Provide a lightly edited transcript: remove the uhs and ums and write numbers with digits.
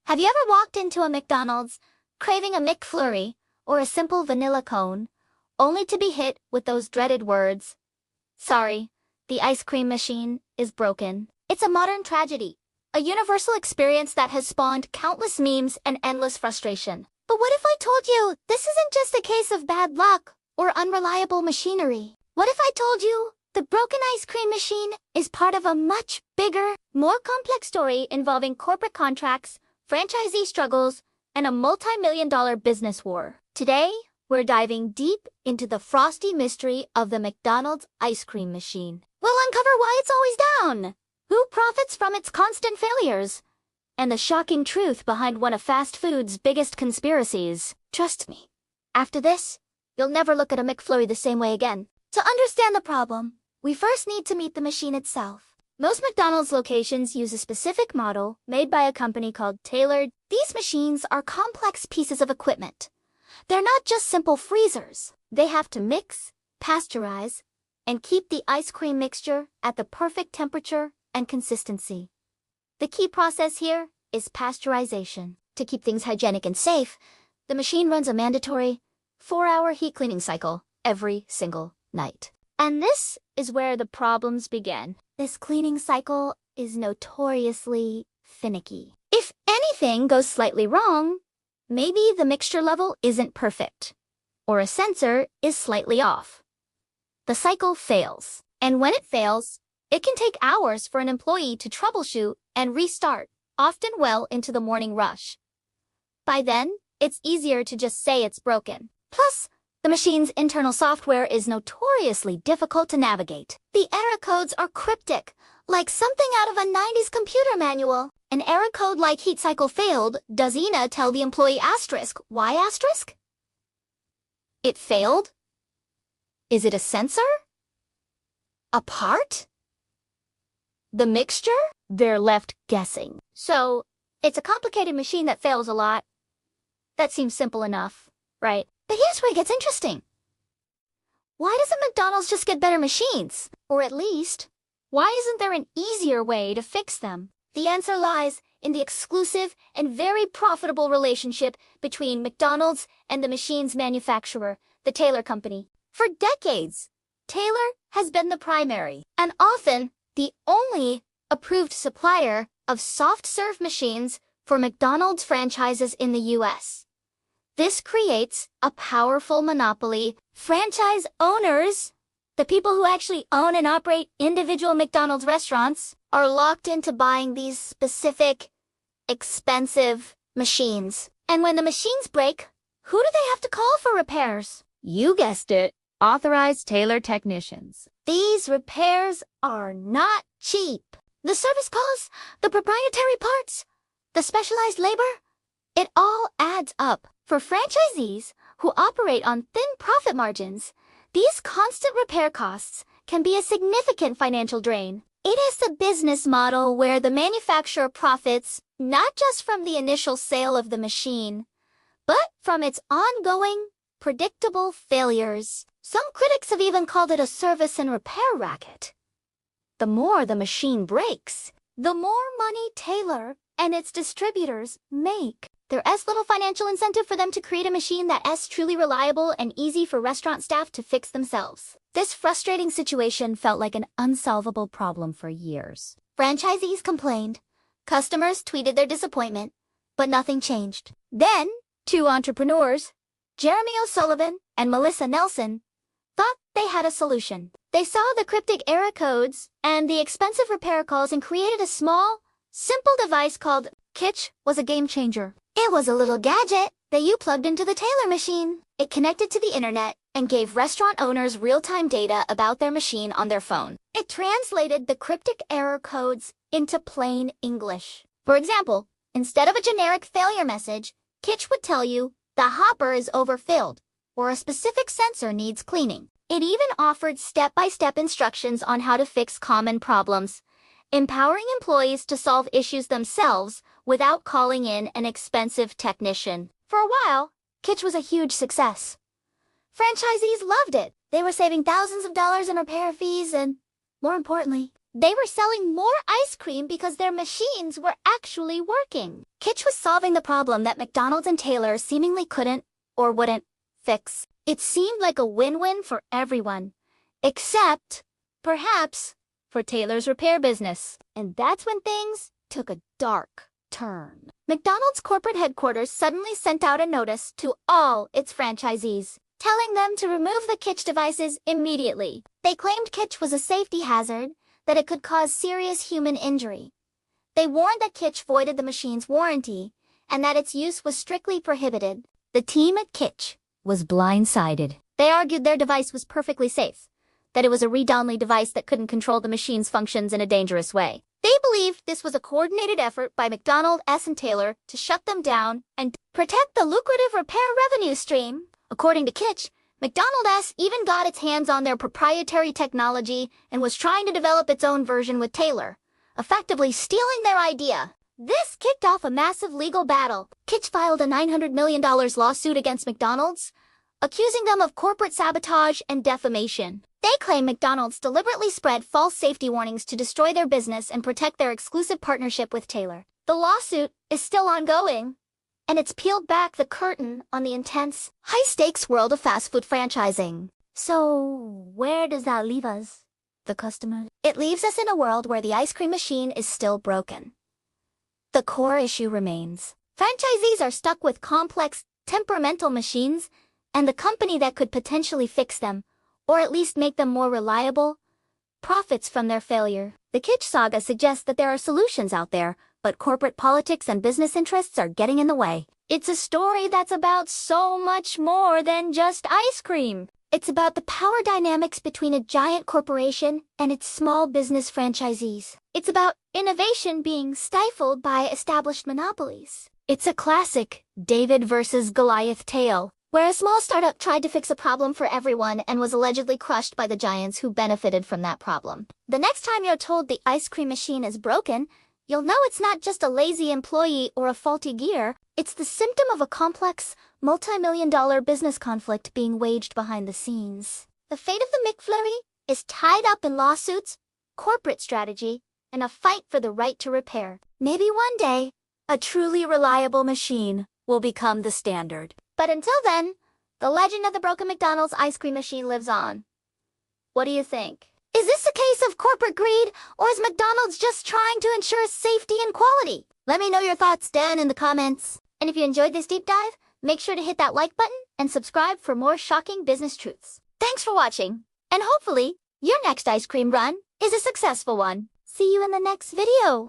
Have you ever walked into a McDonald's, craving a McFlurry or a simple vanilla cone, only to be hit with those dreaded words, "Sorry, the ice cream machine is broken"? It's a modern tragedy, a universal experience that has spawned countless memes and endless frustration. But what if I told you this isn't just a case of bad luck or unreliable machinery? What if I told you the broken ice cream machine is part of a much bigger, more complex story involving corporate contracts, franchisee struggles, and a multi-million-dollar business war? Today, we're diving deep into the frosty mystery of the McDonald's ice cream machine. We'll uncover why it's always down, who profits from its constant failures, and the shocking truth behind one of fast food's biggest conspiracies. Trust me, after this, you'll never look at a McFlurry the same way again. To understand the problem, we first need to meet the machine itself. Most McDonald's locations use a specific model made by a company called Taylor. These machines are complex pieces of equipment. They're not just simple freezers. They have to mix, pasteurize, and keep the ice cream mixture at the perfect temperature and consistency. The key process here is pasteurization. To keep things hygienic and safe, the machine runs a mandatory 4-hour heat cleaning cycle every single night. And this is where the problems begin. This cleaning cycle is notoriously finicky. If anything goes slightly wrong, maybe the mixture level isn't perfect, or a sensor is slightly off, the cycle fails. And when it fails, it can take hours for an employee to troubleshoot and restart, often well into the morning rush. By then, it's easier to just say it's broken. Plus, the machine's internal software is notoriously difficult to navigate. The error codes are cryptic, like something out of a 90s computer manual. An error code like heat cycle failed does Ina tell the employee asterisk. Why asterisk? It failed? Is it a sensor? A part? The mixture? They're left guessing. So, it's a complicated machine that fails a lot. That seems simple enough, right? But here's where it gets interesting. Why doesn't McDonald's just get better machines? Or at least, why isn't there an easier way to fix them? The answer lies in the exclusive and very profitable relationship between McDonald's and the machine's manufacturer, the Taylor Company. For decades, Taylor has been the primary, and often the only, approved supplier of soft-serve machines for McDonald's franchises in the U.S. This creates a powerful monopoly. Franchise owners, the people who actually own and operate individual McDonald's restaurants, are locked into buying these specific, expensive machines. And when the machines break, who do they have to call for repairs? You guessed it, authorized Taylor technicians. These repairs are not cheap. The service calls, the proprietary parts, the specialized labor, it all adds up. For franchisees who operate on thin profit margins, these constant repair costs can be a significant financial drain. It is the business model where the manufacturer profits not just from the initial sale of the machine, but from its ongoing, predictable failures. Some critics have even called it a service and repair racket. The more the machine breaks, the more money Taylor and its distributors make. There is little financial incentive for them to create a machine that is truly reliable and easy for restaurant staff to fix themselves. This frustrating situation felt like an unsolvable problem for years. Franchisees complained, customers tweeted their disappointment, but nothing changed. Then, two entrepreneurs, Jeremy O'Sullivan and Melissa Nelson, thought they had a solution. They saw the cryptic error codes and the expensive repair calls and created a small, simple device called Kitch. Was a game changer. It was a little gadget that you plugged into the Taylor machine. It connected to the internet and gave restaurant owners real-time data about their machine on their phone. It translated the cryptic error codes into plain English. For example, instead of a generic failure message, Kitch would tell you the hopper is overfilled or a specific sensor needs cleaning. It even offered step-by-step instructions on how to fix common problems, empowering employees to solve issues themselves without calling in an expensive technician. For a while, Kitch was a huge success. Franchisees loved it. They were saving thousands of dollars in repair fees and, more importantly, They were selling more ice cream because their machines were actually working. Kitch was solving the problem that McDonald's and Taylor seemingly couldn't or wouldn't fix. It seemed like a win-win for everyone, except, perhaps, for Taylor's repair business. And that's when things took a dark turn. McDonald's corporate headquarters suddenly sent out a notice to all its franchisees, telling them to remove the Kitch devices immediately. They claimed Kitch was a safety hazard, that it could cause serious human injury. They warned that Kitch voided the machine's warranty, and that its use was strictly prohibited. The team at Kitch was blindsided. They argued their device was perfectly safe, that it was a read-only device that couldn't control the machine's functions in a dangerous way. They believed this was a coordinated effort by McDonald S. and Taylor to shut them down and protect the lucrative repair revenue stream. According to Kitch, McDonald S. even got its hands on their proprietary technology and was trying to develop its own version with Taylor, effectively stealing their idea. This kicked off a massive legal battle. Kitch filed a $900 million lawsuit against McDonald's, accusing them of corporate sabotage and defamation. They claim McDonald's deliberately spread false safety warnings to destroy their business and protect their exclusive partnership with Taylor. The lawsuit is still ongoing, and it's peeled back the curtain on the intense, high-stakes world of fast food franchising. So, where does that leave us, the customer? It leaves us in a world where the ice cream machine is still broken. The core issue remains. Franchisees are stuck with complex, temperamental machines, and the company that could potentially fix them, or at least make them more reliable, profits from their failure. The Kitch saga suggests that there are solutions out there, but corporate politics and business interests are getting in the way. It's a story that's about so much more than just ice cream. It's about the power dynamics between a giant corporation and its small business franchisees. It's about innovation being stifled by established monopolies. It's a classic David versus Goliath tale, where a small startup tried to fix a problem for everyone and was allegedly crushed by the giants who benefited from that problem. The next time you're told the ice cream machine is broken, you'll know it's not just a lazy employee or a faulty gear. It's the symptom of a complex, multi-million-dollar business conflict being waged behind the scenes. The fate of the McFlurry is tied up in lawsuits, corporate strategy, and a fight for the right to repair. Maybe one day, a truly reliable machine will become the standard. But until then, the legend of the broken McDonald's ice cream machine lives on. What do you think? Is this a case of corporate greed, or is McDonald's just trying to ensure safety and quality? Let me know your thoughts down in the comments. And if you enjoyed this deep dive, make sure to hit that like button and subscribe for more shocking business truths. Thanks for watching, and hopefully, your next ice cream run is a successful one. See you in the next video.